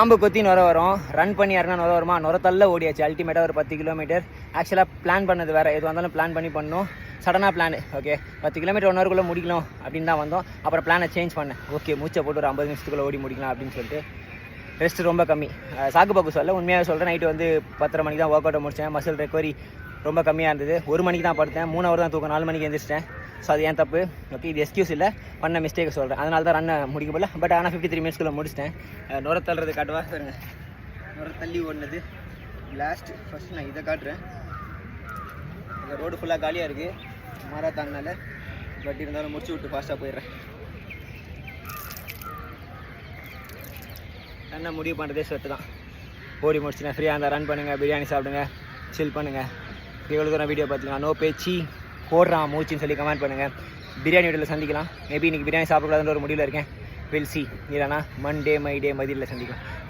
பாம்பு கொத்தி நுர வரும், ரன் பண்ணி யாருன்னா நுர வருமா, நுரத்தல்ல ஓடியாச்சு. அல்டிமேட்டாக ஒரு 10 கிலோமீட்டர். ஆக்சுவலாக பிளான் பண்ணது வேறு, எது வந்தாலும் பிளான் பண்ணணும். சடனாக பிளான், ஓகே 10 கிலோமீட்டர் 1 ஹவருக்குள்ளே முடிக்கணும் அப்படின்னு தான் வந்தோம். அப்புறம் பிளானை சேஞ்ச் பண்ணேன். ஓகே மூச்சை போட்டு ஒரு 50 நிமிஷத்துக்குள்ளே ஓடி முடிக்கலாம் அப்படின்னு சொல்லிட்டு. ரெஸ்ட் ரொம்ப கம்மி, சாக்கு பக்கு சொல்ல உண்மையாக சொல்கிறேன். நைட்டு வந்து 10:30 மணிக்கு தான் ஒர்க் அவுட்டை முடித்தேன். மசில் ரெக்கவரி ரொம்ப கம்மியாக இருந்தது. 1 மணிக்கு தான் படுத்தேன், 3 ஹவர் தான் தூக்கம், 4 மணிக்கு எழுந்திரிச்சிட்டேன். ஸோ அது ஏன் தப்பு, ஓகே இது எக்ஸ்கியூஸ் இல்லை, பண்ண மிஸ்டேக் சொல்கிறேன். அதனால தான் ரன்னை முடிக்க போல. பட் ஆனால் 53 மினிட்ஸ்க்குள்ளே முடிச்சிட்டேன். நுர தள்ளுறது காட்டுவா பாருங்க, நுர தள்ளி ஓடினது லாஸ்ட். ஃபஸ்ட் நான் இதை காட்டுறேன். இந்த ரோடு ஃபுல்லாக காலியாக இருக்குது மாராத்தான்னால. பட் இருந்தாலும் முடிச்சு விட்டு ஃபாஸ்ட்டாக போயிடுறேன். ரன்னை முடிவு பண்ணுறதே ஸ்வெட்டு தான். ஓடி முடிச்சுனா ஃப்ரீயாக இருந்தால் ரன் பண்ணுங்கள், பிரியாணி சாப்பிடுங்க, சில் பண்ணுங்கள். எவ்வளோ தூரம் வீடியோ பார்த்துக்கலாம், நோ பேச்சு போடுறான் மூச்சின்னு சொல்லி கமெண்ட் பண்ணுங்கள். பிரியாணி வீடியோவில் சந்திக்கலாம். மேபி இன்றைக்கி பிரியாணி சாப்பிடக்கூடாதுன்ற ஒரு முடிவில் இருக்கேன். வில் சி, இல்லைனா மண்டே மை டே மதியில் சந்திக்கலாம்.